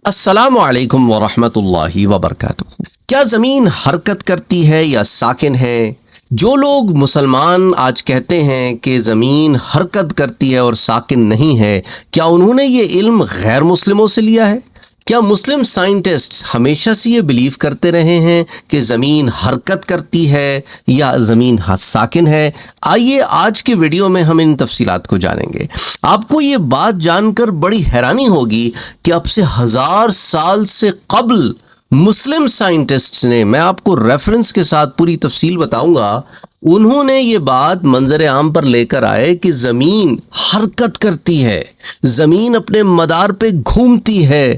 السلام علیکم ورحمۃ اللہ وبرکاتہ۔ کیا زمین حرکت کرتی ہے یا ساکن ہے؟ جو لوگ مسلمان آج کہتے ہیں کہ زمین حرکت کرتی ہے اور ساکن نہیں ہے، کیا انہوں نے یہ علم غیر مسلموں سے لیا ہے؟ کیا مسلم سائنٹسٹ ہمیشہ سے یہ بلیو کرتے رہے ہیں کہ زمین حرکت کرتی ہے یا زمین ساکن ہے؟ آئیے آج کے ویڈیو میں ہم ان تفصیلات کو جانیں گے۔ آپ کو یہ بات جان کر بڑی حیرانی ہوگی کہ اب سے 1000 سال سے قبل مسلم سائنٹسٹس نے، میں آپ کو ریفرنس کے ساتھ پوری تفصیل بتاؤں گا، انہوں نے یہ بات منظر عام پر لے کر آئے کہ زمین حرکت کرتی ہے، زمین اپنے مدار پہ گھومتی ہے،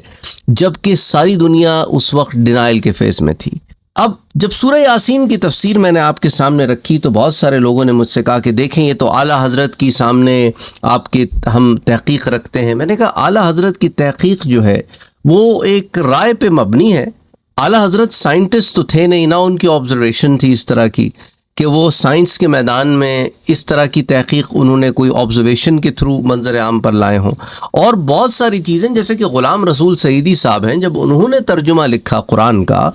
جبکہ ساری دنیا اس وقت ڈینائل کے فیز میں تھی۔ اب جب سورہ یاسین کی تفسیر میں نے آپ کے سامنے رکھی تو بہت سارے لوگوں نے مجھ سے کہا کہ دیکھیں یہ تو اعلیٰ حضرت کی سامنے آپ کے ہم تحقیق رکھتے ہیں۔ میں نے کہا اعلیٰ حضرت کی تحقیق جو ہے وہ ایک رائے پہ مبنی ہے۔ اعلیٰ حضرت سائنٹسٹ تو تھے نہیں، نہ ان کی آبزرویشن تھی اس طرح کی کہ وہ سائنس کے میدان میں اس طرح کی تحقیق انہوں نے کوئی آبزرویشن کے تھرو منظر عام پر لائے ہوں۔ اور بہت ساری چیزیں جیسے کہ غلام رسول سعیدی صاحب ہیں، جب انہوں نے ترجمہ لکھا قرآن کا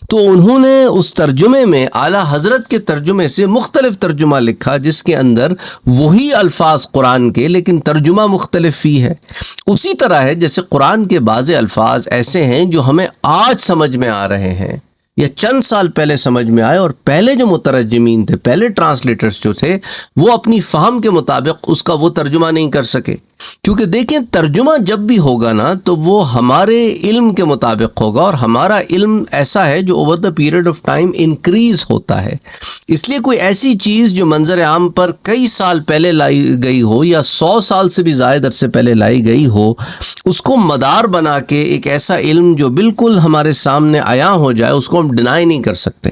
تو انہوں نے اس ترجمے میں اعلیٰ حضرت کے ترجمے سے مختلف ترجمہ لکھا، جس کے اندر وہی الفاظ قرآن کے لیکن ترجمہ مختلف ہی ہے۔ اسی طرح ہے جیسے قرآن کے بعض الفاظ ایسے ہیں جو ہمیں آج سمجھ میں آ رہے ہیں یا چند سال پہلے سمجھ میں آئے، اور پہلے جو مترجمین تھے، پہلے ٹرانسلیٹرز جو تھے، وہ اپنی فہم کے مطابق اس کا وہ ترجمہ نہیں کر سکے۔ کیونکہ دیکھیں ترجمہ جب بھی ہوگا نا تو وہ ہمارے علم کے مطابق ہوگا، اور ہمارا علم ایسا ہے جو over the period of time increase ہوتا ہے۔ اس لیے کوئی ایسی چیز جو منظر عام پر کئی سال پہلے لائی گئی ہو یا 100 سال سے بھی زائد عرصے پہلے لائی گئی ہو، اس کو مدار بنا کے ایک ایسا علم جو بالکل ہمارے سامنے عیاں ہو جائے، اس کو ہم ڈینائی نہیں کر سکتے۔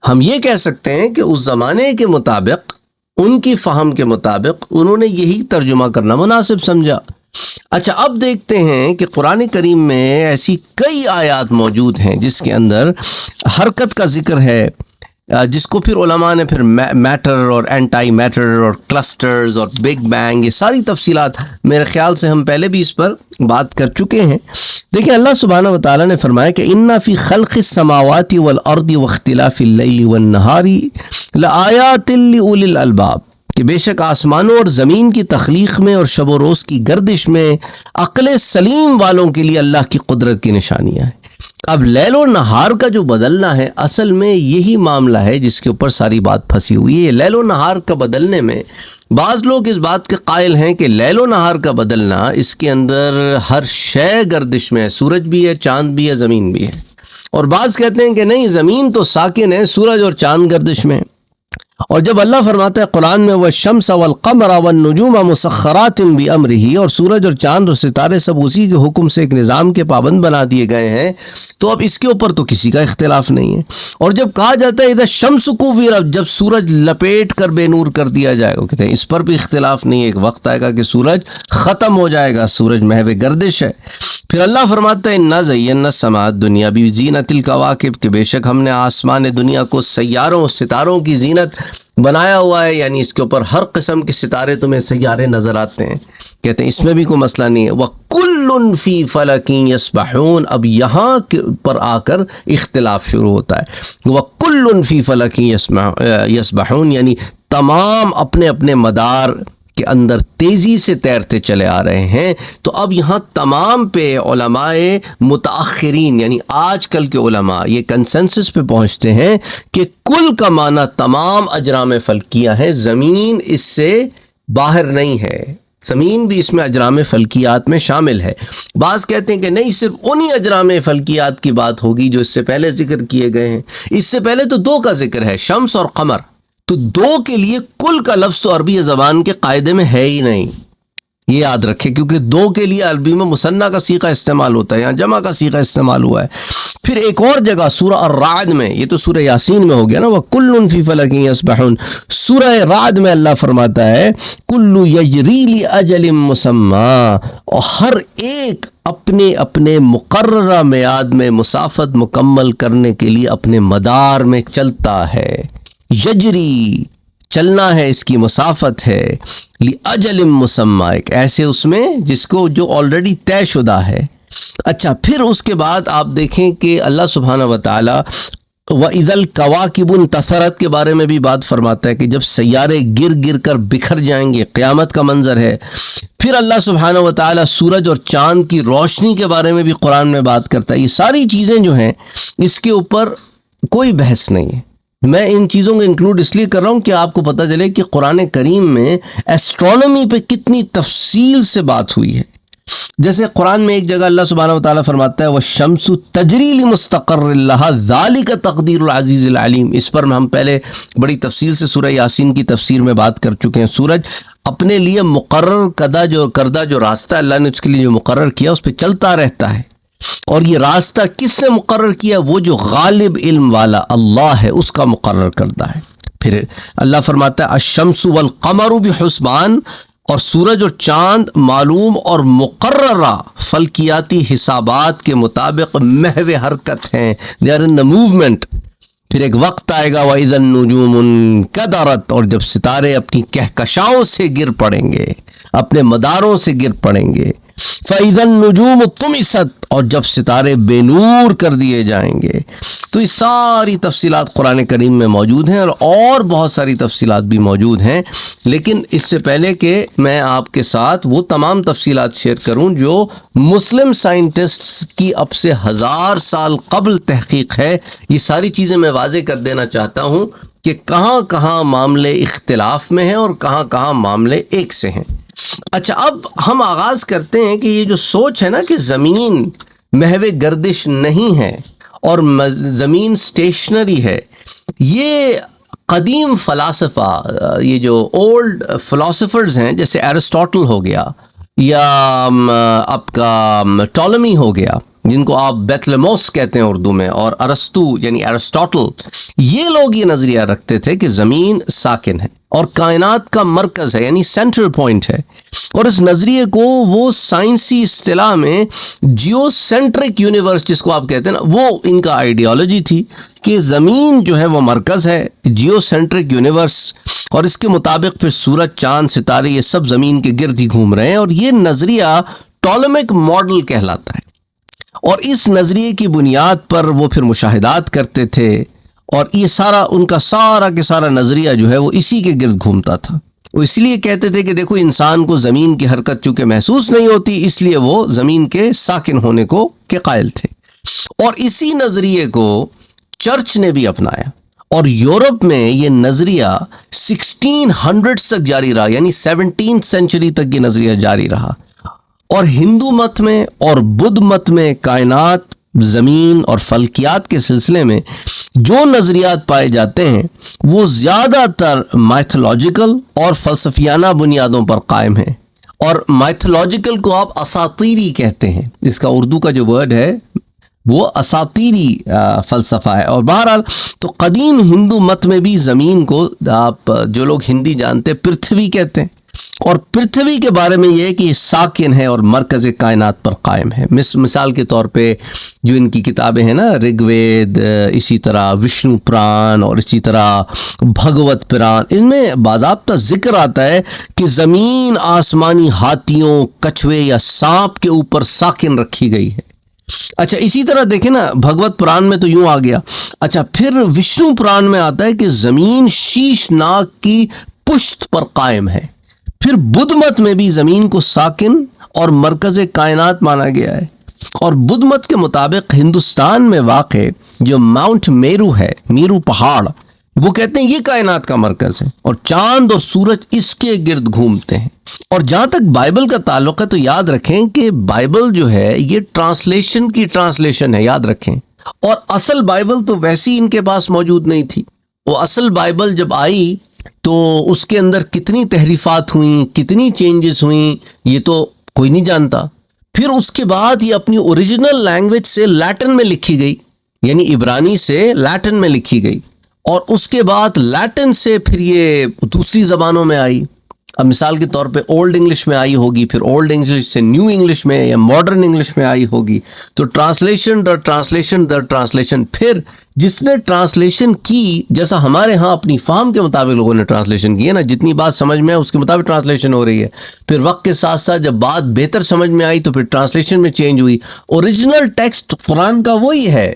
ہم یہ کہہ سکتے ہیں کہ اس زمانے کے مطابق، ان کی فہم کے مطابق انہوں نے یہی ترجمہ کرنا مناسب سمجھا۔ اچھا، اب دیکھتے ہیں کہ قرآن کریم میں ایسی کئی آیات موجود ہیں جس کے اندر حرکت کا ذکر ہے، جس کو پھر علماء نے پھر میٹر اور اینٹائی میٹر اور کلسٹرز اور بگ بینگ، یہ ساری تفصیلات میرے خیال سے ہم پہلے بھی اس پر بات کر چکے ہیں۔ دیکھیں اللہ سبحانہ و تعالیٰ نے فرمایا کہ اِنَّ فِي خَلْقِ السَّمَاوَاتِ وَالْأَرْضِ وَاخْتِلَافِ اللَّيْلِ وَالنَّهَارِ لَآيَاتٍ لِأُولِي الْأَلْبَابِ، کہ بے شک آسمانوں اور زمین کی تخلیق میں اور شب و روز کی گردش میں عقل سلیم والوں کے لیے اللہ کی قدرت کی نشانیاں ہیں۔ اب لیل و نہار کا جو بدلنا ہے، اصل میں یہی معاملہ ہے جس کے اوپر ساری بات پھنسی ہوئی ہے۔ لیل و نہار کا بدلنے میں بعض لوگ اس بات کے قائل ہیں کہ لیل و نہار کا بدلنا، اس کے اندر ہر شے گردش میں ہے، سورج بھی ہے، چاند بھی ہے، زمین بھی ہے۔ اور بعض کہتے ہیں کہ نہیں، زمین تو ساکن ہے، سورج اور چاند گردش میں۔ اور جب اللہ فرماتا ہے قرآن میں وَالشَّمْسَ وَالْقَمَرَ وَالنُّجُومَ مُسَخَّرَاتٍ بِأَمْرِهِ، اور سورج اور چاند اور ستارے سب اسی کے حکم سے ایک نظام کے پابند بنا دیے گئے ہیں، تو اب اس کے اوپر تو کسی کا اختلاف نہیں ہے۔ اور جب کہا جاتا ہے اذا الشمس كورت، جب سورج لپیٹ کر بے نور کر دیا جائے گا، کہتے ہیں اس پر بھی اختلاف نہیں ہے، ایک وقت آئے گا کہ سورج ختم ہو جائے گا، سورج محو گردش ہے۔ پھر اللہ فرماتا ہے اِنَّا زَيَّنَّا السَّمَاءَ الدُّنْيَا بِزِينَةِ الْكَوَاكِبِ، کہ بے شک ہم نے آسمان دنیا کو سیاروں، ستاروں کی زینت بنایا ہوا ہے، یعنی اس کے اوپر ہر قسم کے ستارے تمہیں سیارے نظر آتے ہیں۔ کہتے ہیں اس میں بھی کوئی مسئلہ نہیں ہے۔ وَكُلٌّ فِي فَلَكٍ يَسْبَحُونَ، اب یہاں پر آ کر اختلاف شروع ہوتا ہے۔ وَكُلٌّ فِي فَلَكٍ يَسْبَحُونَ، یعنی تمام اپنے اپنے مدار کے اندر تیزی سے تیرتے چلے آ رہے ہیں۔ تو اب یہاں تمام پہ علماء متاخرین، یعنی آج کل کے علماء یہ کنسنسس پہ پہنچتے ہیں کہ کل کا معنی تمام اجرام فلکیہ ہے، زمین اس سے باہر نہیں ہے، زمین بھی اس میں اجرام فلکیات میں شامل ہے۔ بعض کہتے ہیں کہ نہیں، صرف انہی اجرام فلکیات کی بات ہوگی جو اس سے پہلے ذکر کیے گئے ہیں۔ اس سے پہلے تو 2 کا ذکر ہے، شمس اور قمر، تو 2 کے لیے کل کا لفظ تو عربی زبان کے قاعدے میں ہے ہی نہیں، یہ یاد رکھیں، کیونکہ 2 کے لیے عربی میں مثنیٰ کا صیغہ استعمال ہوتا ہے، یہاں جمع کا صیغہ استعمال ہوا ہے۔ پھر ایک اور جگہ سورہ الرعد میں، یہ تو سورہ یاسین میں ہو گیا نا، وَكُلٌّ فِي فَلَكٍ يَسْبَحُونَ، سورہ رعد میں اللہ فرماتا ہے كُلُّ يَجْرِي لِأَجَلٍ مُّسَمًّى، اور ہر ایک اپنے اپنے مقررہ میعاد میں مسافت مکمل کرنے کے لیے اپنے مدار میں چلتا ہے۔ یجری، چلنا ہے، اس کی مسافت ہے، لِأَجَلٍ مُّسَمًّى، ایک ایسے اس میں جس کو جو آلریڈی طے شدہ ہے۔ اچھا، پھر اس کے بعد آپ دیکھیں کہ اللہ سبحانہ و تعالیٰ وَإِذَا الْكَوَاكِبُ انتَثَرَتْ کے بارے میں بھی بات فرماتا ہے کہ جب سیارے گر گر کر بکھر جائیں گے، قیامت کا منظر ہے۔ پھر اللہ سبحانہ و تعالیٰ سورج اور چاند کی روشنی کے بارے میں بھی قرآن میں بات کرتا ہے۔ یہ ساری چیزیں جو ہیں اس کے اوپر کوئی بحث نہیں ہے۔ میں ان چیزوں کو انکلوڈ اس لیے کر رہا ہوں کہ آپ کو پتہ چلے کہ قرآن کریم میں ایسٹرونومی پہ کتنی تفصیل سے بات ہوئی ہے۔ جیسے قرآن میں ایک جگہ اللہ سبحانہ و تعالیٰ فرماتا ہے وَالشَّمْسُ تَجْرِي لِمُسْتَقَرٍّ لَهَا ذَلِكَ تَقْدِيرُ الْعَزِيزِ الْعَلِيمِ۔ اس پر ہم پہلے بڑی تفصیل سے سورہ یاسین کی تفسیر میں بات کر چکے ہیں۔ سورج اپنے لیے مقرر کردہ جو راستہ اللہ نے اس کے لیے جو مقرر کیا اس پہ چلتا رہتا ہے، اور یہ راستہ کس نے مقرر کیا؟ وہ جو غالب علم والا اللہ ہے اس کا مقرر کرتا ہے۔ پھر اللہ فرماتا ہے الشمس والقمر بحسبان، اور سورج اور چاند معلوم اور مقررہ فلکیاتی حسابات کے مطابق محو حرکت ہیں، they are in the movement۔ پھر ایک وقت آئے گا وَإِذَا النُّجُومُ انْكَدَرَتْ، اور جب ستارے اپنی کہکشاؤں سے گر پڑیں گے، اپنے مداروں سے گر پڑیں گے۔ فَإِذَا النُّجُومُ طُمِسَتْ، اور جب ستارے بے نور کر دیے جائیں گے۔ تو یہ ساری تفصیلات قرآن کریم میں موجود ہیں، اور بہت ساری تفصیلات بھی موجود ہیں، لیکن اس سے پہلے کہ میں آپ کے ساتھ وہ تمام تفصیلات شیئر کروں جو مسلم سائنٹسٹس کی اب سے 1000 سال قبل تحقیق ہے، یہ ساری چیزیں میں واضح کر دینا چاہتا ہوں کہ کہاں کہاں معاملے اختلاف میں ہیں اور کہاں کہاں معاملے ایک سے ہیں۔ اچھا، اب ہم آغاز کرتے ہیں کہ یہ جو سوچ ہے نا کہ زمین محو گردش نہیں ہے اور زمین سٹیشنری ہے، یہ قدیم فلاسفہ، یہ جو اولڈ فلاسفرز ہیں جیسے ایرسٹوٹل ہو گیا یا آپ کا ٹولمی ہو گیا، جن کو آپ بیتلموس کہتے ہیں اردو میں، اور ارسطو یعنی ایرسٹوٹل، یہ لوگ یہ نظریہ رکھتے تھے کہ زمین ساکن ہے اور کائنات کا مرکز ہے، یعنی سینٹرل پوائنٹ ہے۔ اور اس نظریے کو وہ سائنسی اصطلاح میں جیو سینٹرک یونیورس جس کو آپ کہتے ہیں نا، وہ ان کا آئیڈیالوجی تھی کہ زمین جو ہے وہ مرکز ہے، جیو سینٹرک یونیورس، اور اس کے مطابق پھر سورج، چاند، ستارے یہ سب زمین کے گرد ہی گھوم رہے ہیں، اور یہ نظریہ ٹولمک ماڈل کہلاتا ہے۔ اور اس نظریے کی بنیاد پر وہ پھر مشاہدات کرتے تھے، اور یہ سارا ان کا سارا کے سارا نظریہ جو ہے وہ اسی کے گرد گھومتا تھا۔ وہ اس لیے کہتے تھے کہ دیکھو انسان کو زمین کی حرکت چونکہ محسوس نہیں ہوتی، اس لیے وہ زمین کے ساکن ہونے کو کے قائل تھے۔ اور اسی نظریے کو چرچ نے بھی اپنایا، اور یورپ میں یہ نظریہ 1600 تک جاری رہا، یعنی 17th سینچری تک یہ نظریہ جاری رہا۔ اور ہندو مت میں اور بدھ مت میں کائنات، زمین اور فلکیات کے سلسلے میں جو نظریات پائے جاتے ہیں وہ زیادہ تر مائتھولوجیکل اور فلسفیانہ بنیادوں پر قائم ہیں، اور مائتھولوجیکل کو آپ اساطیری کہتے ہیں، اس کا اردو کا جو ورڈ ہے وہ اساطیری فلسفہ ہے۔ اور بہرحال تو قدیم ہندو مت میں بھی زمین کو آپ جو لوگ ہندی جانتے ہیں پرتھوی کہتے ہیں، اور پرتھوی کے بارے میں یہ ہے کہ یہ ساکن ہے اور مرکز کائنات پر قائم ہے۔ مثال کے طور پہ جو ان کی کتابیں ہیں نا، رگ وید، اسی طرح وشنو پران، اور اسی طرح بھگوت پران، ان میں باضابطہ ذکر آتا ہے کہ زمین آسمانی ہاتھیوں، کچھوے یا سانپ کے اوپر ساکن رکھی گئی ہے۔ اچھا، اسی طرح دیکھیں نا، بھگوت پران میں تو یوں آ گیا۔ اچھا، پھر وشنو پران میں آتا ہے کہ زمین شیش ناگ کی پشت پر قائم ہے۔ پھر بدھ مت میں بھی زمین کو ساکن اور مرکز کائنات مانا گیا ہے، اور بدھ مت کے مطابق ہندوستان میں واقع جو ماؤنٹ میرو ہے، میرو پہاڑ، وہ کہتے ہیں یہ کائنات کا مرکز ہے، اور چاند اور سورج اس کے گرد گھومتے ہیں۔ اور جہاں تک بائبل کا تعلق ہے تو یاد رکھیں کہ بائبل جو ہے یہ ٹرانسلیشن کی ٹرانسلیشن ہے، یاد رکھیں، اور اصل بائبل تو ویسی ان کے پاس موجود نہیں تھی۔ وہ اصل بائبل جب آئی تو اس کے اندر کتنی تحریفات ہوئیں، کتنی چینجز ہوئیں، یہ تو کوئی نہیں جانتا۔ پھر اس کے بعد یہ اپنی اوریجنل لینگویج سے لیٹن میں لکھی گئی، یعنی عبرانی سے لیٹن میں لکھی گئی، اور اس کے بعد لیٹن سے پھر یہ دوسری زبانوں میں آئی۔ اب مثال کے طور پہ اولڈ انگلش میں آئی ہوگی، پھر اولڈ انگلش سے نیو انگلش میں یا ماڈرن انگلش میں آئی ہوگی۔ تو ٹرانسلیشن در ٹرانسلیشن در ٹرانسلیشن، پھر جس نے ٹرانسلیشن کی، جیسا ہمارے ہاں اپنی فہم کے مطابق لوگوں نے ٹرانسلیشن کی ہے نا، جتنی بات سمجھ میں ہے اس کے مطابق ٹرانسلیشن ہو رہی ہے، پھر وقت کے ساتھ ساتھ جب بات بہتر سمجھ میں آئی تو پھر ٹرانسلیشن میں چینج ہوئی، اوریجنل ٹیکسٹ قرآن کا وہی ہے،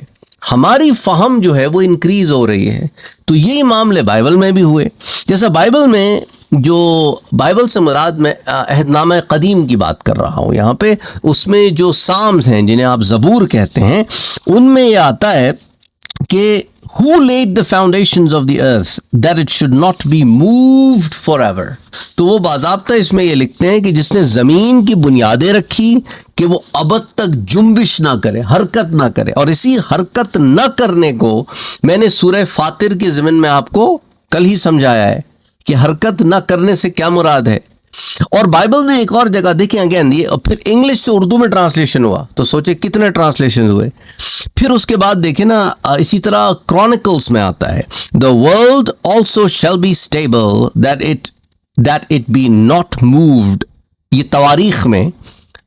ہماری فہم جو ہے وہ انکریز ہو رہی ہے۔ تو یہی معاملے بائبل میں بھی ہوئے، جیسا بائبل میں، جو بائبل سے مراد میں عہد نامہ قدیم کی بات کر رہا ہوں یہاں پہ، اس میں جو سامز ہیں جنہیں آپ زبور کہتے ہیں، ان میں یہ آتا ہے کہ who laid the foundations of the earth that it should not be moved forever، تو وہ باضابطہ اس میں یہ لکھتے ہیں کہ جس نے زمین کی بنیادیں رکھی کہ وہ ابد تک جنبش نہ کرے، حرکت نہ کرے، اور اسی حرکت نہ کرنے کو میں نے سورہ فاطر کے ضمن میں آپ کو کل ہی سمجھایا ہے کہ حرکت نہ کرنے سے کیا مراد ہے۔ اور بائبل میں ایک اور جگہ دیکھیں اگین، یہ پھر انگلش سے اردو میں ٹرانسلیشن ہوا تو سوچے کتنے ٹرانسلیشن ہوئے۔ پھر اس کے بعد دیکھیں نا، اسی طرح کرونیکلز میں آتا ہے the world also shall be stable that it be not moved، یہ تواریخ میں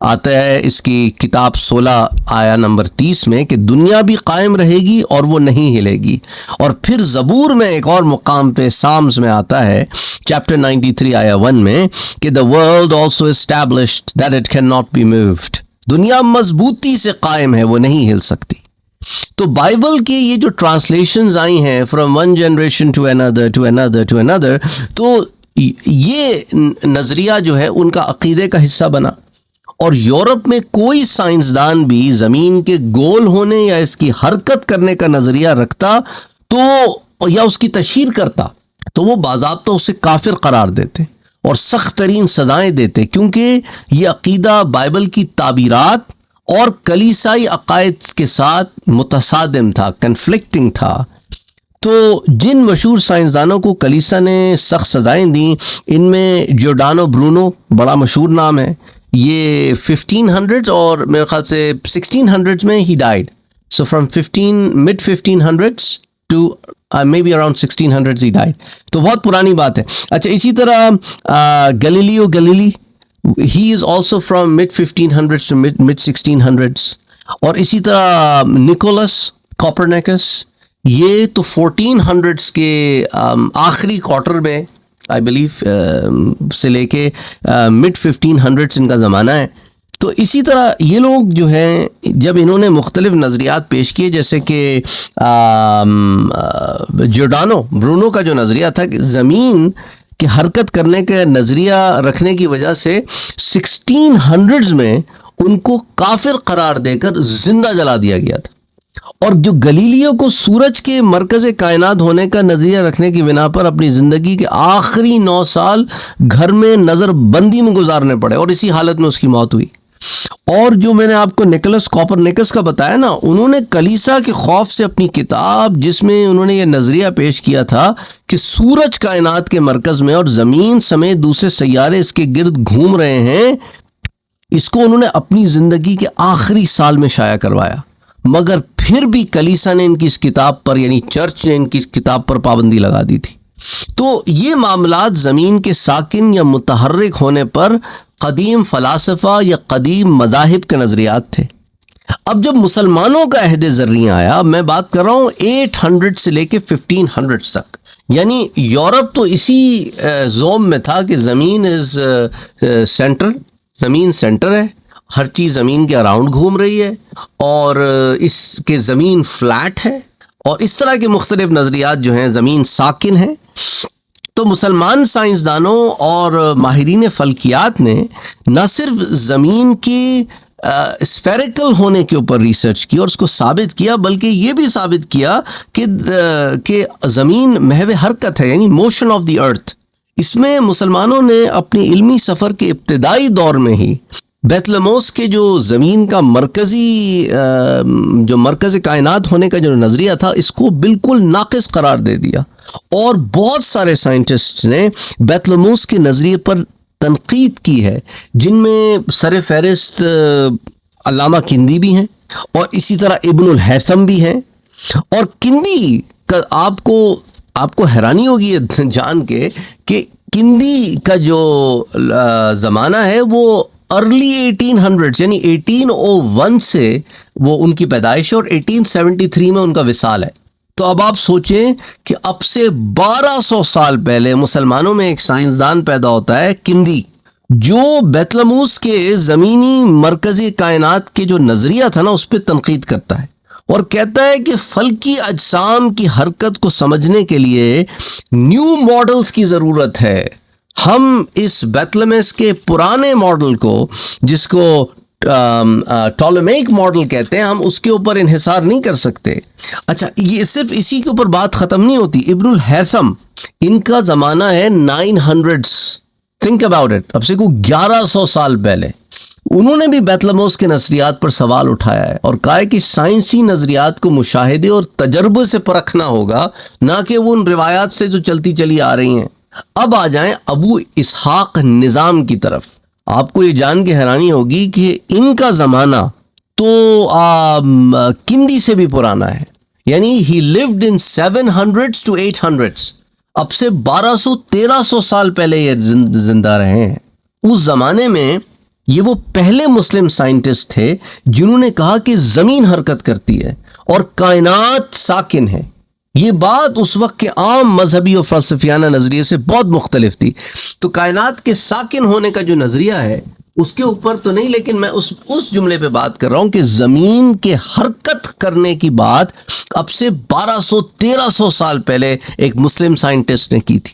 آتا ہے اس کی کتاب 16 آیا نمبر 30 میں کہ دنیا بھی قائم رہے گی اور وہ نہیں ہلے گی۔ اور پھر زبور میں ایک اور مقام پہ سامز میں آتا ہے چیپٹر 93 آیا 1 میں کہ the world also established that it cannot be moved، دنیا مضبوطی سے قائم ہے، وہ نہیں ہل سکتی۔ تو بائبل کے یہ جو ٹرانسلیشنز آئی ہیں from one generation to another، تو یہ نظریہ جو ہے ان کا عقیدے کا حصہ بنا۔ اور یورپ میں کوئی سائنسدان بھی زمین کے گول ہونے یا اس کی حرکت کرنے کا نظریہ رکھتا تو یا اس کی تشہیر کرتا تو وہ باضابطہ اسے کافر قرار دیتے اور سخت ترین سزائیں دیتے، کیونکہ یہ عقیدہ بائبل کی تعبیرات اور کلیسائی عقائد کے ساتھ متصادم تھا، کنفلکٹنگ تھا۔ تو جن مشہور سائنسدانوں کو کلیسا نے سخت سزائیں دیں، ان میں جورڈانو برونو بڑا مشہور نام ہے، یہ 1500 اور میرے خیال سے 1600 میں ہی died, so from mid 1500s to maybe around 1600s ہی ڈائیڈ، تو بہت پرانی بات ہے۔ اچھا، اسی طرح Galileo Galilei, he is also from mid 1500s to mid 1600s، اور اسی طرح نکولس کوپرنیکس، یہ تو 1400s کے آخری کوارٹر میں آئی بلیو سے لے کے mid 1500s ان کا زمانہ ہے۔ تو اسی طرح یہ لوگ جو ہیں جب انہوں نے مختلف نظریات پیش کیے، جیسے کہ جورڈانو برونو کا جو نظریہ تھا کہ زمین کے حرکت کرنے کا نظریہ رکھنے کی وجہ سے 1600s میں ان کو کافر قرار دے کر زندہ جلا دیا گیا تھا۔ اور جو گلیلیو کو سورج کے مرکز کائنات ہونے کا نظریہ رکھنے کی بنا پر اپنی زندگی کے آخری 9 سال گھر میں نظر بندی میں گزارنے پڑے اور اسی حالت میں اس کی موت ہوئی۔ اور جو میں نے آپ کو نکولس کوپرنیکس کا بتایا نا، انہوں نے کلیسا کے خوف سے اپنی کتاب جس میں انہوں نے یہ نظریہ پیش کیا تھا کہ سورج کائنات کے مرکز میں اور زمین سمیت دوسرے سیارے اس کے گرد گھوم رہے ہیں، اس کو انہوں نے اپنی زندگی کے آخری سال میں شائع کروایا، مگر پھر بھی کلیسا نے ان کی اس کتاب پر، یعنی چرچ نے ان کی اس کتاب پر پابندی لگا دی تھی۔ تو یہ معاملات زمین کے ساکن یا متحرک ہونے پر قدیم فلاسفہ یا قدیم مذاہب کے نظریات تھے۔ اب جب مسلمانوں کا عہد زرعی آیا، میں بات کر رہا ہوں 800 سے لے کے 1500 تک، یعنی یورپ تو اسی زوم میں تھا کہ زمین از سینٹر، زمین سینٹر ہے، ہر چیز زمین کے اراؤنڈ گھوم رہی ہے اور اس کے زمین فلیٹ ہے، اور اس طرح کے مختلف نظریات جو ہیں، زمین ساکن ہے۔ تو مسلمان سائنسدانوں اور ماہرین فلکیات نے نہ صرف زمین کی اسفیریکل ہونے کے اوپر ریسرچ کی اور اس کو ثابت کیا، بلکہ یہ بھی ثابت کیا کہ زمین محو حرکت ہے، یعنی موشن آف دی ارتھ۔ اس میں مسلمانوں نے اپنی علمی سفر کے ابتدائی دور میں ہی بیتلموس کے جو زمین کا جو مرکز کائنات ہونے کا جو نظریہ تھا، اس کو بالکل ناقص قرار دے دیا، اور بہت سارے سائنٹسٹ نے بیتلموس کے نظریے پر تنقید کی ہے، جن میں سر فہرست علامہ کندی بھی ہیں اور اسی طرح ابن الہیثم بھی ہیں۔ اور کندی کا آپ کو حیرانی ہوگی جان کے کہ کندی کا جو زمانہ ہے وہ ارلی 1800 یعنی 1801 سے وہ ان کی پیدائش ہے، اور 1873 میں ان کا وصال ہے۔ تو اب آپ سوچیں کہ اب سے 1200 سال پہلے مسلمانوں میں ایک سائنسدان پیدا ہوتا ہے کندی، جو بیت لموس کے زمینی مرکزی کائنات کے جو نظریہ تھا نا اس پہ تنقید کرتا ہے اور کہتا ہے کہ فلکی اجسام کی حرکت کو سمجھنے کے لیے نیو ماڈلز کی ضرورت ہے۔ ہم اس بیت لمس کے پرانے ماڈل کو، جس کو ٹولمیک ماڈل کہتے ہیں، ہم اس کے اوپر انحصار نہیں کر سکتے۔ اچھا، یہ صرف اسی کے اوپر بات ختم نہیں ہوتی۔ ابن الہیثم، ان کا زمانہ ہے 900s، تھنک اباؤٹ اٹ، اب سے کوئی 1100 سال پہلے انہوں نے بھی بیت لموس کے نظریات پر سوال اٹھایا ہے اور کہا ہے کہ سائنسی نظریات کو مشاہدے اور تجربے سے پرکھنا ہوگا، نہ کہ وہ ان روایات سے جو چلتی چلی آ رہی ہیں۔ اب آ جائیں ابو اسحاق نظام کی طرف۔ آپ کو یہ جان کے حیرانی ہوگی کہ ان کا زمانہ تو کندی سے بھی پرانا ہے، یعنی ہی lived in 700s to 800s، اب سے 1200-1300 سال پہلے یہ زندہ رہے ہیں۔ اس زمانے میں یہ وہ پہلے مسلم سائنٹسٹ تھے جنہوں نے کہا کہ زمین حرکت کرتی ہے اور کائنات ساکن ہے۔ یہ بات اس وقت کے عام مذہبی اور فلسفیانہ نظریے سے بہت مختلف تھی۔ تو کائنات کے ساکن ہونے کا جو نظریہ ہے اس کے اوپر تو نہیں، لیکن میں اس جملے پہ بات کر رہا ہوں کہ زمین کے حرکت کرنے کی بات اب سے 1200-1300 سال پہلے ایک مسلم سائنٹسٹ نے کی تھی۔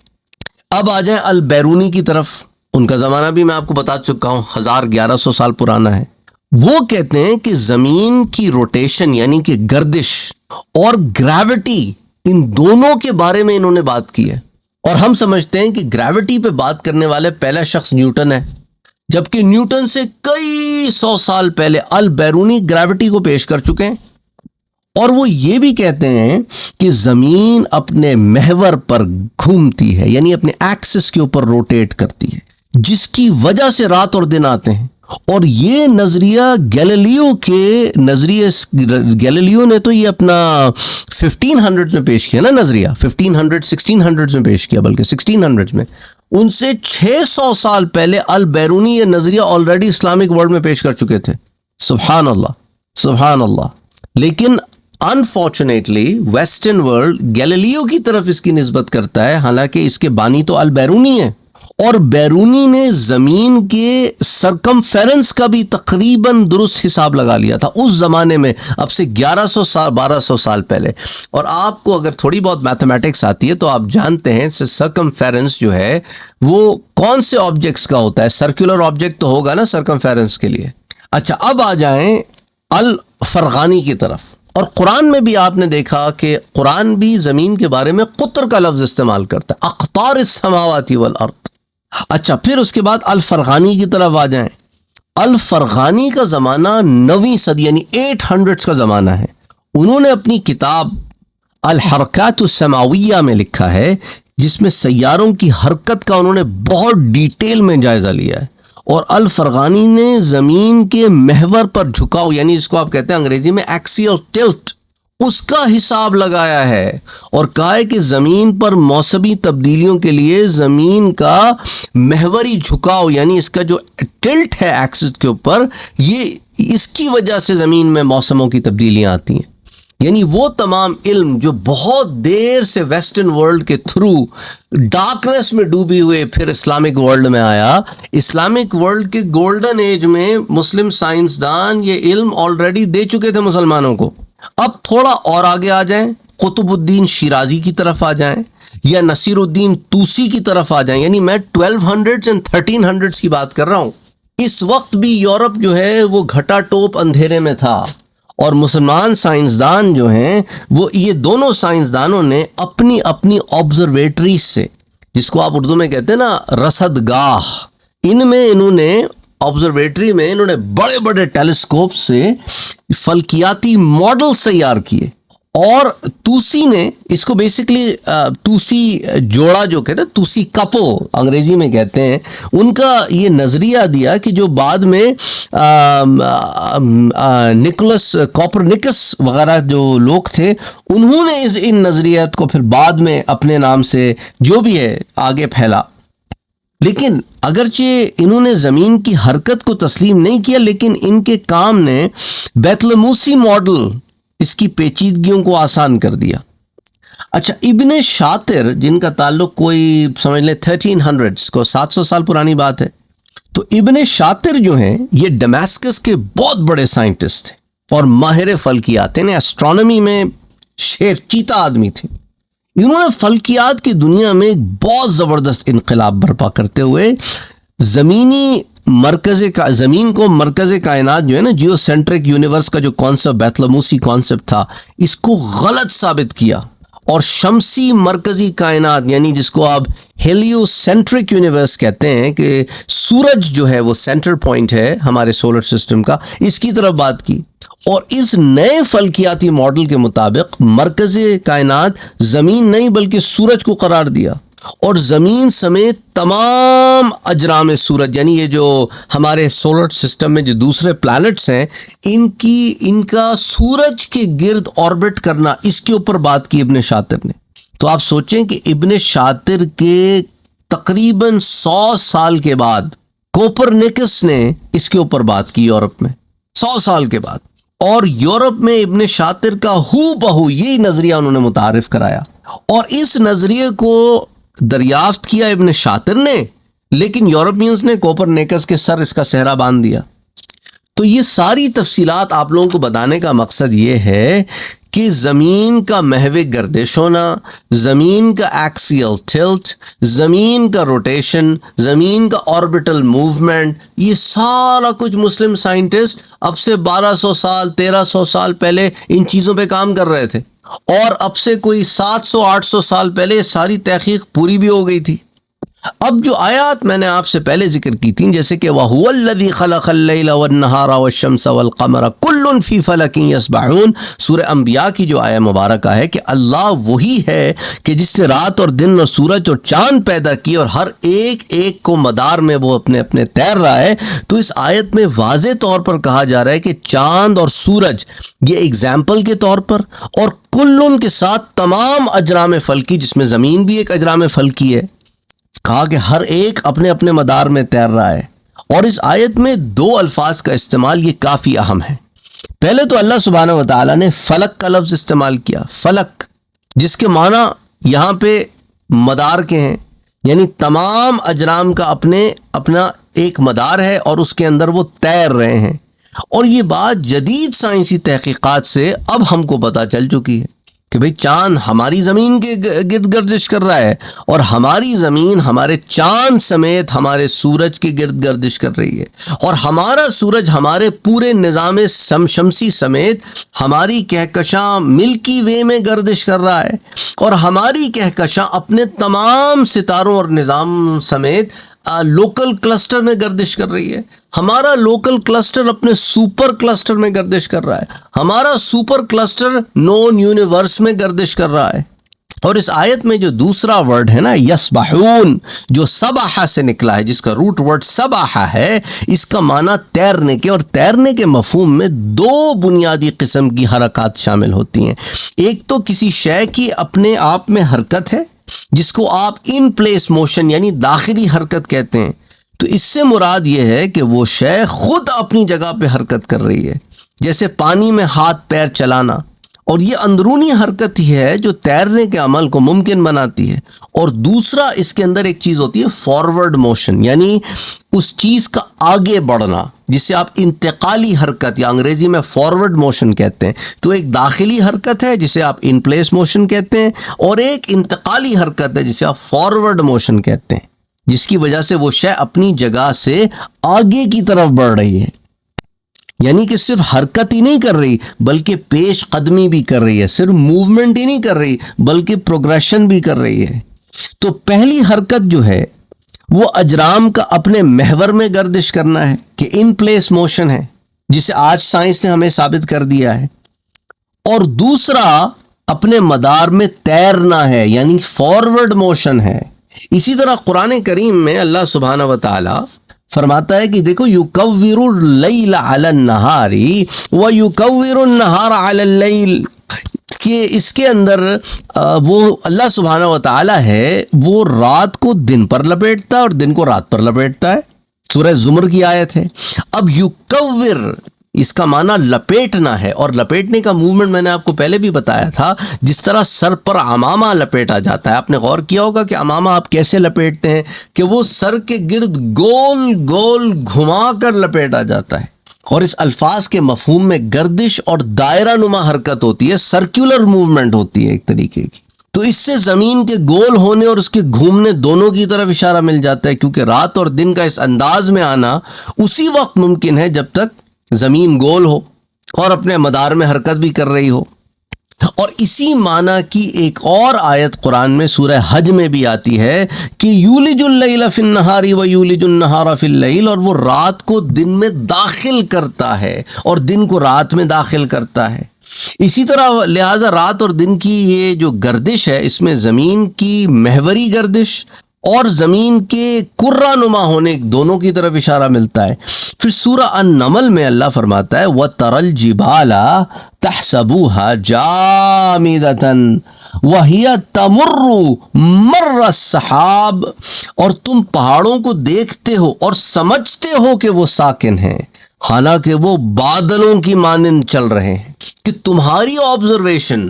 اب آ جائیں البیرونی کی طرف۔ ان کا زمانہ بھی میں آپ کو بتا چکا ہوں، 1100 سال پرانا ہے۔ وہ کہتے ہیں کہ زمین کی روٹیشن یعنی کہ گردش اور گریوٹی، ان دونوں کے بارے میں انہوں نے بات کی ہے، اور ہم سمجھتے ہیں کہ گریوٹی پہ بات کرنے والے پہلا شخص نیوٹن ہے، جبکہ نیوٹن سے کئی 100 سال پہلے البیرونی گریوٹی کو پیش کر چکے ہیں۔ اور وہ یہ بھی کہتے ہیں کہ زمین اپنے محور پر گھومتی ہے، یعنی اپنے ایکسس کے اوپر روٹیٹ کرتی ہے، جس کی وجہ سے رات اور دن آتے ہیں۔ اور یہ نظریہ گیلیلیو کے نظریے، گیلیلیو نے تو یہ اپنا 1500 میں پیش کیا نا نظریہ، 1600 میں پیش کیا، بلکہ 1600 میں۔ ان سے 600 سال پہلے البیرونی یہ نظریہ آلریڈی اسلامک ورلڈ میں پیش کر چکے تھے۔ سبحان اللہ، سبحان اللہ۔ لیکن انفارچونیٹلی ویسٹرن ورلڈ گیلیلیو کی طرف اس کی نسبت کرتا ہے، حالانکہ اس کے بانی تو البیرونی ہے۔ اور بیرونی نے زمین کے سرکمفیرنس کا بھی تقریباً درست حساب لگا لیا تھا اس زمانے میں، اب سے 1200 سال پہلے۔ اور آپ کو اگر تھوڑی بہت میتھمیٹکس آتی ہے تو آپ جانتے ہیں سرکمفیرنس جو ہے وہ کون سے آبجیکٹس کا ہوتا ہے۔ سرکولر آبجیکٹ تو ہوگا نا سرکمفیرنس کے لیے۔ اچھا، اب آ جائیں الفرغانی کی طرف۔ اور قرآن میں بھی آپ نے دیکھا کہ قرآن بھی زمین کے بارے میں قطر کا لفظ استعمال کرتا ہے، اقطار السماوات والارض۔ اچھا، پھر اس کے بعد الفرغانی کی طرف آ جائیں۔ الفرغانی کا زمانہ 9ویں صدی یعنی 800 کا زمانہ ہے۔ انہوں نے اپنی کتاب الحرکات السماویہ میں لکھا ہے، جس میں سیاروں کی حرکت کا انہوں نے بہت ڈیٹیل میں جائزہ لیا ہے۔ اور الفرغانی نے زمین کے محور پر جھکاؤ، یعنی اس کو آپ کہتے ہیں انگریزی میں ایکسیل ٹلٹ، اس کا حساب لگایا ہے اور کہا ہے کہ زمین پر موسمی تبدیلیوں کے لیے زمین کا محوری جھکاؤ، یعنی اس کا جو ٹلٹ ہے ایکسس کے اوپر، یہ اس کی وجہ سے زمین میں موسموں کی تبدیلیاں آتی ہیں۔ یعنی وہ تمام علم جو بہت دیر سے ویسٹرن ورلڈ کے تھرو ڈارکنیس میں ڈوبی ہوئے پھر اسلامک ورلڈ میں آیا، اسلامک ورلڈ کے گولڈن ایج میں مسلم سائنسدان یہ علم آلریڈی دے چکے تھے مسلمانوں کو۔ اب تھوڑا اور آگے آ جائیں، قطب الدین شیرازی کی طرف آ جائیں یا نصیر الدین طوسی کی طرف آ جائیں، یعنی میں 1200s and 1300s کی بات کر رہا ہوں۔ اس وقت بھی یورپ جو ہے وہ گھٹا ٹوپ اندھیرے میں تھا، اور مسلمان سائنسدان جو ہیں وہ یہ دونوں سائنسدانوں نے اپنی اپنی آبزرویٹریز سے، جس کو آپ اردو میں کہتے ہیں نا رصد گاہ، ان میں انہوں نے آبزرویٹری میں انہوں نے بڑے بڑے ٹیلیسکوپ سے فلکیاتی ماڈلز تیار کیے۔ اور توسی نے اس کو بیسکلی توسی جوڑا جو کہتے ہیں، توسی کپل انگریزی میں کہتے ہیں، ان کا یہ نظریہ دیا کہ جو بعد میں نکولس کوپرنیکس وغیرہ جو لوگ تھے، انہوں نے ان نظریات کو پھر بعد میں اپنے نام سے جو بھی ہے آگے پھیلا۔ لیکن اگرچہ انہوں نے زمین کی حرکت کو تسلیم نہیں کیا، لیکن ان کے کام نے بیت لموسی ماڈل، اس کی پیچیدگیوں کو آسان کر دیا۔ اچھا، ابن شاطر جن کا تعلق کوئی سمجھ لیں 1300 کو 700 سال پرانی بات ہے، تو ابن شاطر جو ہیں یہ ڈمیسکس کے بہت بڑے سائنٹسٹ تھے اور ماہر فلکیات ہیں، اسٹرانومی میں شیر چیتا آدمی تھے۔ انہوں نے فلکیات کی دنیا میں ایک بہت زبردست انقلاب برپا کرتے ہوئے زمین کو مرکز کائنات جو ہے نا، جیو سینٹرک یونیورس کا جو کانسیپٹ، بیت لموسی کانسیپٹ تھا، اس کو غلط ثابت کیا، اور شمسی مرکزی کائنات یعنی جس کو آپ ہیلیو سینٹرک یونیورس کہتے ہیں کہ سورج جو ہے وہ سینٹر پوائنٹ ہے ہمارے سولر سسٹم کا، اس کی طرف بات کی۔ اور اس نئے فلکیاتی ماڈل کے مطابق مرکز کائنات زمین نہیں بلکہ سورج کو قرار دیا، اور زمین سمیت تمام اجرام سورج یعنی یہ جو ہمارے سولر سسٹم میں جو دوسرے پلانٹس ہیں ان کا سورج کے گرد آربٹ کرنا، اس کے اوپر بات کی ابن شاطر نے۔ تو آپ سوچیں کہ ابن شاطر کے تقریباً 100 سال کے بعد کوپرنیکس نے اس کے اوپر بات کی یورپ میں، 100 سال کے بعد، اور یورپ میں ابن شاطر کا ہو بہو یہی نظریہ انہوں نے متعارف کرایا، اور اس نظریے کو دریافت کیا ابن شاطر نے، لیکن یورپینز نے کوپرنیکس کے سر اس کا صحرا باندھ دیا۔ تو یہ ساری تفصیلات آپ لوگوں کو بتانے کا مقصد یہ ہے کہ زمین کا محو گردش ہونا، زمین کا ایکسیل ٹلٹ، زمین کا روٹیشن، زمین کا آربٹل موومنٹ، یہ سارا کچھ مسلم سائنٹسٹ اب سے 1200 سال 1300 سال پہلے ان چیزوں پہ کام کر رہے تھے، اور اب سے کوئی 700-800 سال پہلے یہ ساری تحقیق پوری بھی ہو گئی تھی۔ اب جو آیات میں نے آپ سے پہلے ذکر کی تھیں، جیسے کہ وَهُوَ الَّذِي خَلَقَ اللَّيْلَ وَالنَّهَارَ وَالشَّمْسَ وَالْقَمَرَ كُلٌّ فِي فَلَكٍ يَسْبَحُونَ، سورہ انبیاء کی جو آیہ مبارکہ ہے کہ اللہ وہی ہے کہ جس سے رات اور دن اور سورج اور چاند پیدا کیے، اور ہر ایک کو مدار میں وہ اپنے اپنے تیر رہا ہے۔ تو اس آیت میں واضح طور پر کہا جا رہا ہے کہ چاند اور سورج یہ ایگزامپل کے طور پر، اور کلن کے ساتھ تمام اجرام فلکی جس میں زمین بھی ایک اجرام فلکی ہے، کہا کہ ہر ایک اپنے اپنے مدار میں تیر رہا ہے۔ اور اس آیت میں 2 الفاظ کا استعمال یہ کافی اہم ہے۔ پہلے تو اللہ سبحانہ و تعالیٰ نے فلک کا لفظ استعمال کیا، فلک، جس کے معنی یہاں پہ مدار کے ہیں، یعنی تمام اجرام کا اپنا ایک مدار ہے اور اس کے اندر وہ تیر رہے ہیں۔ اور یہ بات جدید سائنسی تحقیقات سے اب ہم کو پتہ چل چکی ہے کہ بھئی چاند ہماری زمین کے گرد گردش کر رہا ہے، اور ہماری زمین ہمارے چاند سمیت ہمارے سورج کے گرد گردش کر رہی ہے، اور ہمارا سورج ہمارے پورے نظام شمسی سمیت ہماری کہکشاں ملکی وے میں گردش کر رہا ہے، اور ہماری کہکشاں اپنے تمام ستاروں اور نظام سمیت لوکل کلسٹر میں گردش کر رہی ہے۔ ہمارا لوکل کلسٹر اپنے سپر کلسٹر میں گردش کر رہا ہے، ہمارا سپر کلسٹر نون یونیورس میں گردش کر رہا ہے۔ اور اس آیت میں جو دوسرا ورڈ ہے نا یسبحون، جو سباحہ سے نکلا ہے، جس کا روٹ ورڈ سباحہ ہے، اس کا معنی تیرنے کے، اور تیرنے کے مفہوم میں 2 بنیادی قسم کی حرکات شامل ہوتی ہیں۔ ایک تو کسی شے کی اپنے آپ میں حرکت ہے، جس کو آپ ان پلیس موشن یعنی داخلی حرکت کہتے ہیں۔ تو اس سے مراد یہ ہے کہ وہ شے خود اپنی جگہ پہ حرکت کر رہی ہے، جیسے پانی میں ہاتھ پیر چلانا، اور یہ اندرونی حرکت ہی ہے جو تیرنے کے عمل کو ممکن بناتی ہے۔ اور دوسرا اس کے اندر ایک چیز ہوتی ہے فارورڈ موشن، یعنی اس چیز کا آگے بڑھنا، جسے آپ انتقالی حرکت یا انگریزی میں فارورڈ موشن کہتے ہیں۔ تو ایک داخلی حرکت ہے جسے آپ ان پلیس موشن کہتے ہیں، اور ایک انتقالی حرکت ہے جسے آپ فارورڈ موشن کہتے ہیں، جس کی وجہ سے وہ شے اپنی جگہ سے آگے کی طرف بڑھ رہی ہے، یعنی کہ صرف حرکت ہی نہیں کر رہی بلکہ پیش قدمی بھی کر رہی ہے، صرف موومنٹ ہی نہیں کر رہی بلکہ پروگریشن بھی کر رہی ہے۔ تو پہلی حرکت جو ہے وہ اجرام کا اپنے محور میں گردش کرنا ہے کہ ان پلیس موشن ہے، جسے آج سائنس نے ہمیں ثابت کر دیا ہے، اور دوسرا اپنے مدار میں تیرنا ہے، یعنی فارورڈ موشن ہے۔ اسی طرح قرآن کریم میں اللہ سبحانہ و تعالی فرماتا ہے کہ دیکھو یکور اللیل علی النہار ویکور النہار علی اللیل، کہ اس کے اندر وہ اللہ سبحانہ و تعالی ہے وہ رات کو دن پر لپیٹتا ہے اور دن کو رات پر لپیٹتا ہے، سورہ زمر کی آیت ہے۔ اب یکور اس کا معنی لپیٹنا ہے، اور لپیٹنے کا موومنٹ میں نے آپ کو پہلے بھی بتایا تھا، جس طرح سر پر عمامہ لپیٹا جاتا ہے. آپ نے غور کیا ہوگا کہ عمامہ آپ کیسے لپیٹتے ہیں کہ وہ سر کے گرد گول گول گھما کر لپیٹا جاتا ہے، اور اس الفاظ کے مفہوم میں گردش اور دائرہ نما حرکت ہوتی ہے، سرکولر موومنٹ ہوتی ہے ایک طریقے کی. تو اس سے زمین کے گول ہونے اور اس کے گھومنے دونوں کی طرف اشارہ مل جاتا ہے، کیونکہ رات اور دن کا اس انداز میں آنا اسی وقت ممکن ہے جب تک زمین گول ہو اور اپنے مدار میں حرکت بھی کر رہی ہو. اور اسی معنی کی ایک اور آیت قرآن میں سورہ حج میں بھی آتی ہے کہ یولج اللیل فی النہار و یولج النہار فی اللیل، اور وہ رات کو دن میں داخل کرتا ہے اور دن کو رات میں داخل کرتا ہے. اسی طرح لہٰذا رات اور دن کی یہ جو گردش ہے، اس میں زمین کی محوری گردش اور زمین کے کرہ نما ہونے دونوں کی طرف اشارہ ملتا ہے. پھر سورہ النمل میں اللہ فرماتا ہے وَتَرَى الْجِبَالَ تَحْسَبُوهَا جَامِدَةً وَهِيَ تَمُرُّ مَرَّ السَّحَابِ، اور تم پہاڑوں کو دیکھتے ہو اور سمجھتے ہو کہ وہ ساکن ہیں، حالانکہ وہ بادلوں کی مانند چل رہے ہیں. کہ تمہاری آبزرویشن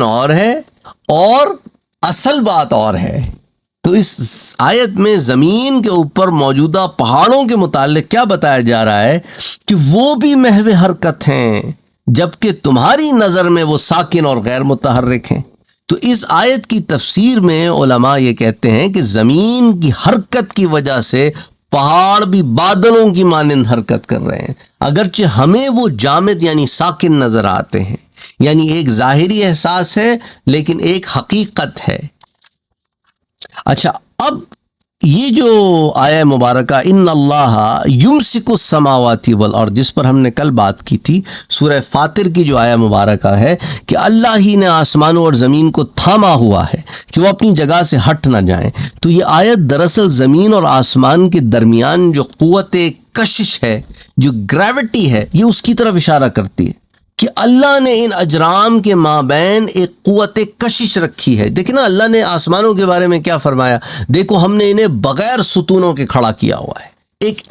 اور ہے اور اصل بات اور ہے. تو اس آیت میں زمین کے اوپر موجودہ پہاڑوں کے متعلق کیا بتایا جا رہا ہے کہ وہ بھی محو حرکت ہیں، جبکہ تمہاری نظر میں وہ ساکن اور غیر متحرک ہیں. تو اس آیت کی تفسیر میں علماء یہ کہتے ہیں کہ زمین کی حرکت کی وجہ سے پہاڑ بھی بادلوں کی مانند حرکت کر رہے ہیں، اگرچہ ہمیں وہ جامد یعنی ساکن نظر آتے ہیں. یعنی ایک ظاہری احساس ہے لیکن ایک حقیقت ہے. اچھا، اب یہ جو آیہ مبارکہ ان اللہ یمسک السماوات والارض، جس پر ہم نے کل بات کی تھی، سورہ فاطر کی جو آیہ مبارکہ ہے کہ اللہ ہی نے آسمانوں اور زمین کو تھاما ہوا ہے کہ وہ اپنی جگہ سے ہٹ نہ جائیں. تو یہ آیت دراصل زمین اور آسمان کے درمیان جو قوت کشش ہے، جو گریوٹی ہے، یہ اس کی طرف اشارہ کرتی ہے کہ اللہ نے ان اجرام کے مابین ایک قوت کشش رکھی ہے. دیکھیں نا، اللہ نے آسمانوں کے بارے میں کیا فرمایا، دیکھو ہم نے انہیں بغیر ستونوں کے کھڑا کیا ہوا ہے. ایک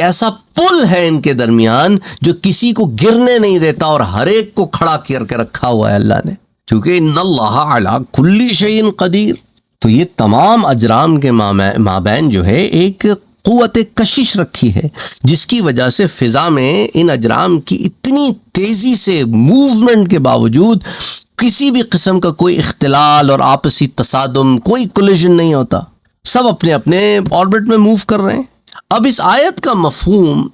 ایسا پل ہے ان کے درمیان جو کسی کو گرنے نہیں دیتا، اور ہر ایک کو کھڑا کر کے رکھا ہوا ہے اللہ نے، کیونکہ ان اللہ علی کل شیء قدیر. تو یہ تمام اجرام کے مابین جو ہے ایک قوت کشش رکھی ہے، جس کی وجہ سے فضا میں ان اجرام کی اتنی تیزی سے موومنٹ کے باوجود کسی بھی قسم کا کوئی اختلال اور آپسی تصادم، کوئی کولیژن نہیں ہوتا، سب اپنے اپنے آربٹ میں موو کر رہے ہیں. اب اس آیت کا مفہوم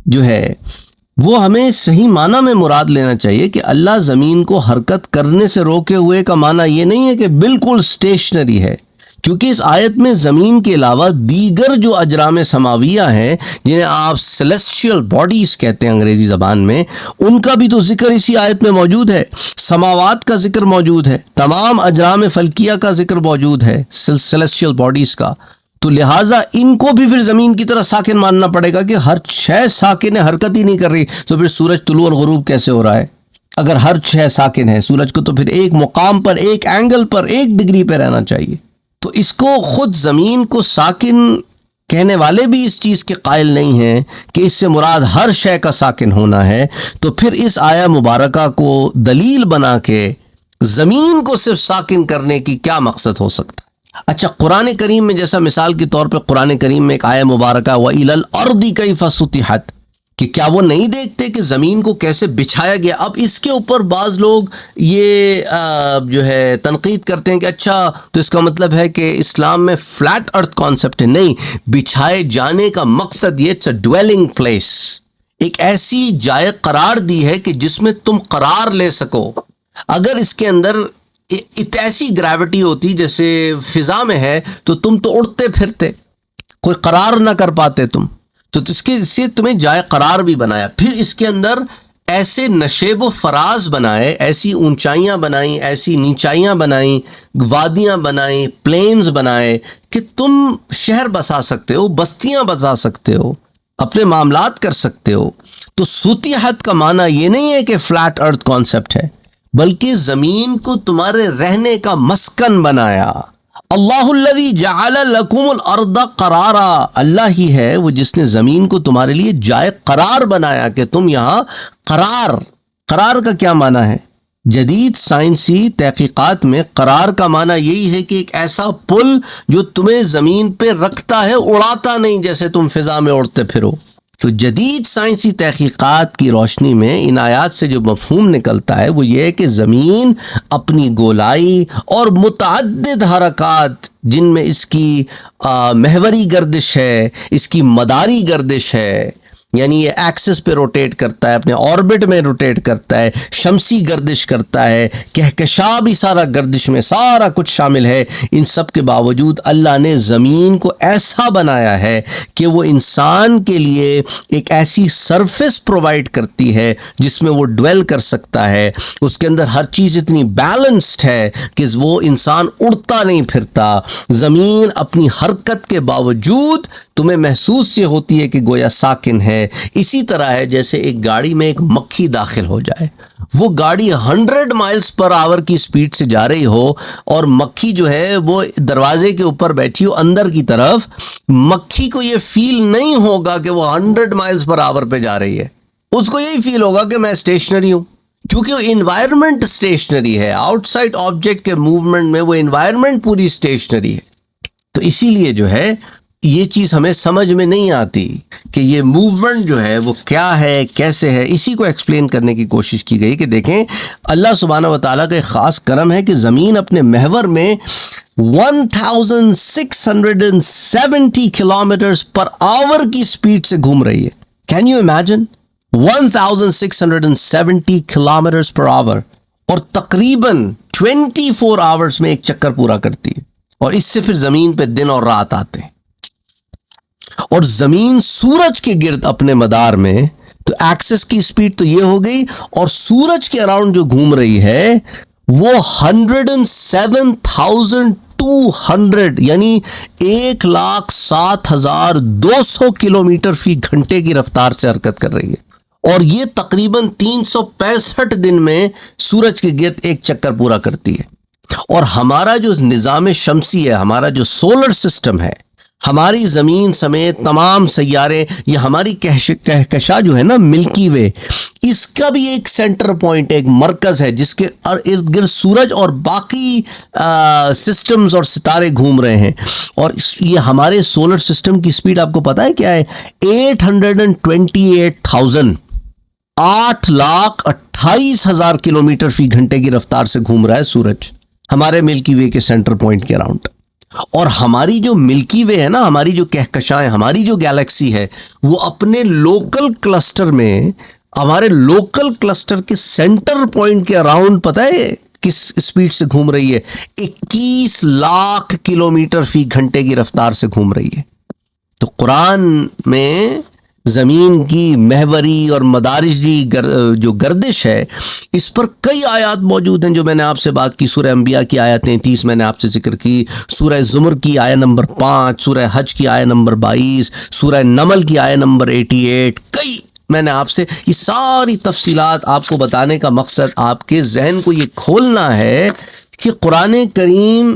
جو ہے وہ ہمیں صحیح معنی میں مراد لینا چاہیے کہ اللہ زمین کو حرکت کرنے سے روکے ہوئے کا معنی یہ نہیں ہے کہ بالکل اسٹیشنری ہے، کیونکہ اس آیت میں زمین کے علاوہ دیگر جو اجرام سماویہ ہیں، جنہیں آپ سیلیسٹیل باڈیز کہتے ہیں انگریزی زبان میں، ان کا بھی تو ذکر اسی آیت میں موجود ہے. سماوات کا ذکر موجود ہے، تمام اجرام فلکیہ کا ذکر موجود ہے، سیلیسٹیل باڈیز کا. تو لہٰذا ان کو بھی پھر زمین کی طرح ساکن ماننا پڑے گا کہ ہر شے ساکن ہے، حرکت ہی نہیں کر رہی. تو پھر سورج طلوع اور غروب کیسے ہو رہا ہے اگر ہر شے ساکن ہے؟ سورج کو تو پھر ایک مقام پر، ایک اینگل پر، ایک ڈگری پہ رہنا چاہیے. تو اس کو خود زمین کو ساکن کہنے والے بھی اس چیز کے قائل نہیں ہیں کہ اس سے مراد ہر شے کا ساکن ہونا ہے. تو پھر اس آیہ مبارکہ کو دلیل بنا کے زمین کو صرف ساکن کرنے کی کیا مقصد ہو سکتا ہے؟ اچھا، قرآن کریم میں جیسا مثال کے طور پہ قرآن کریم میں ایک آیہ مبارکہ وَإِلَى الْأَرْضِ كَيْفَ سُطِحَتْ، کہ کیا وہ نہیں دیکھتے کہ زمین کو کیسے بچھایا گیا. اب اس کے اوپر بعض لوگ یہ جو ہے تنقید کرتے ہیں کہ اچھا تو اس کا مطلب ہے کہ اسلام میں فلیٹ ارتھ کانسیپٹ ہے. نہیں، بچھائے جانے کا مقصد یہ اٹس اے ڈویلنگ پلیس، ایک ایسی جائے قرار دی ہے کہ جس میں تم قرار لے سکو. اگر اس کے اندر ایسی گریوٹی ہوتی جیسے فضا میں ہے تو تم تو اڑتے پھرتے، کوئی قرار نہ کر پاتے تم. تو اس کے سے تمہیں جائے قرار بھی بنایا، پھر اس کے اندر ایسے نشیب و فراز بنائے، ایسی اونچائیاں بنائیں، ایسی نیچائیاں بنائیں، وادیاں بنائیں، پلینز بنائے کہ تم شہر بسا سکتے ہو، بستیاں بسا سکتے ہو، اپنے معاملات کر سکتے ہو. تو سطیحت کا معنی یہ نہیں ہے کہ فلیٹ ارتھ کانسیپٹ ہے، بلکہ زمین کو تمہارے رہنے کا مسکن بنایا اللہ الذی جعل لکم الارض قرارا، اللہ ہی ہے وہ جس نے زمین کو تمہارے لیے جائے قرار بنایا کہ تم یہاں قرار کا کیا معنی ہے؟ جدید سائنسی تحقیقات میں قرار کا معنی یہی ہے کہ ایک ایسا پل جو تمہیں زمین پہ رکھتا ہے، اڑاتا نہیں جیسے تم فضا میں اڑتے پھرو۔ تو جدید سائنسی تحقیقات کی روشنی میں ان آیات سے جو مفہوم نکلتا ہے وہ یہ ہے کہ زمین اپنی گولائی اور متعدد حرکات، جن میں اس کی محوری گردش ہے، اس کی مداری گردش ہے، یعنی یہ ایکسس پہ روٹیٹ کرتا ہے، اپنے آربٹ میں روٹیٹ کرتا ہے، شمسی گردش کرتا ہے، کہکشاں بھی سارا گردش میں سارا کچھ شامل ہے۔ ان سب کے باوجود اللہ نے زمین کو ایسا بنایا ہے کہ وہ انسان کے لیے ایک ایسی سرفیس پرووائڈ کرتی ہے جس میں وہ ڈویل کر سکتا ہے۔ اس کے اندر ہر چیز اتنی بیلنسڈ ہے کہ وہ انسان اڑتا نہیں پھرتا۔ زمین اپنی حرکت کے باوجود تمہیں محسوس یہ ہوتی ہے کہ گویا ساکن ہے۔ اسی طرح ہے جیسے ایک گاڑی میں ایک مکھی داخل ہو جائے، وہ گاڑی 100 مائلز پر آور کی سپیڈ سے جا رہی ہو اور مکھی جو ہے وہ دروازے کے اوپر بیٹھی ہو اندر کی طرف، مکھی کو یہ فیل نہیں ہوگا کہ وہ 100 مائلز پر آور پہ جا رہی ہے، اس کو یہی فیل ہوگا کہ میں اسٹیشنری ہوں، کیونکہ وہ انوائرمنٹ اسٹیشنری ہے۔ آؤٹ سائڈ آبجیکٹ کے موومنٹ میں وہ انوائرمنٹ پوری اسٹیشنری ہے۔ تو اسی لیے جو ہے یہ چیز ہمیں سمجھ میں نہیں آتی کہ یہ موومنٹ جو ہے وہ کیا ہے، کیسے ہے۔ اسی کو ایکسپلین کرنے کی کوشش کی گئی کہ دیکھیں اللہ سبحانہ و تعالیٰ کا ایک خاص کرم ہے کہ زمین اپنے محور میں 1670 کلومیٹرز پر آور کی سپیڈ سے گھوم رہی ہے۔ کین یو امیجن 1670 کلومیٹرز پر آور، اور تقریباً 24 آورز میں ایک چکر پورا کرتی ہے، اور اس سے پھر زمین پہ دن اور رات آتے ہیں۔ اور زمین سورج کے گرد اپنے مدار میں، تو ایکسس کی سپیڈ تو یہ ہو گئی، اور سورج کے اراؤنڈ جو گھوم رہی ہے وہ 107,200 یعنی 1,07,200 کلومیٹر فی گھنٹے کی رفتار سے حرکت کر رہی ہے، اور یہ تقریباً 365 دن میں سورج کے گرد ایک چکر پورا کرتی ہے۔ اور ہمارا جو نظام شمسی ہے، ہمارا جو سولر سسٹم ہے، ہماری زمین سمیت تمام سیارے، یہ ہماری کہکشاں جو ہے نا ملکی وے، اس کا بھی ایک سینٹر پوائنٹ، ایک مرکز ہے جس کے ارد گرد سورج اور باقی سسٹمز اور ستارے گھوم رہے ہیں۔ اور یہ ہمارے سولر سسٹم کی سپیڈ آپ کو پتہ ہے کیا ہے؟ 828,000 8,28,000 کلومیٹر فی گھنٹے کی رفتار سے گھوم رہا ہے سورج ہمارے ملکی وے کے سینٹر پوائنٹ کے اراؤنڈ۔ اور ہماری جو ملکی وے ہے نا، ہماری جو کہکشاں ہے، ہماری جو گیلیکسی ہے، وہ اپنے لوکل کلسٹر میں، ہمارے لوکل کلسٹر کے سینٹر پوائنٹ کے اراؤنڈ پتہ ہے کس سپیڈ سے گھوم رہی ہے؟ 21 لاکھ کلومیٹر فی گھنٹے کی رفتار سے گھوم رہی ہے۔ تو قرآن میں زمین کی محوری اور مدارجی جو گردش ہے، اس پر کئی آیات موجود ہیں جو میں نے آپ سے بات کی۔ سورہ انبیاء کی آیت 33 میں نے آپ سے ذکر کی، سورہ زمر کی آیت نمبر 5، سورہ حج کی آیت نمبر 22، سورہ نمل کی آیت نمبر 88، کئی میں نے آپ سے یہ ساری تفصیلات آپ کو بتانے کا مقصد آپ کے ذہن کو یہ کھولنا ہے کہ قرآن کریم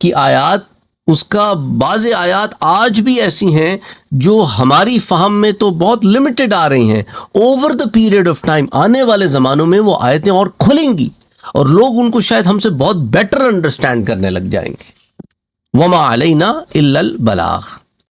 کی آیات، اس کا بعض آیات آج بھی ایسی ہیں جو ہماری فہم میں تو بہت لمیٹڈ آ رہی ہیں۔ Over the period of time, آنے والے زمانوں میں وہ آیتیں اور کھلیں گی اور لوگ ان کو شاید ہم سے بہت بیٹر انڈرسٹینڈ کرنے لگ جائیں گے۔ وما علینا الا البلاغ۔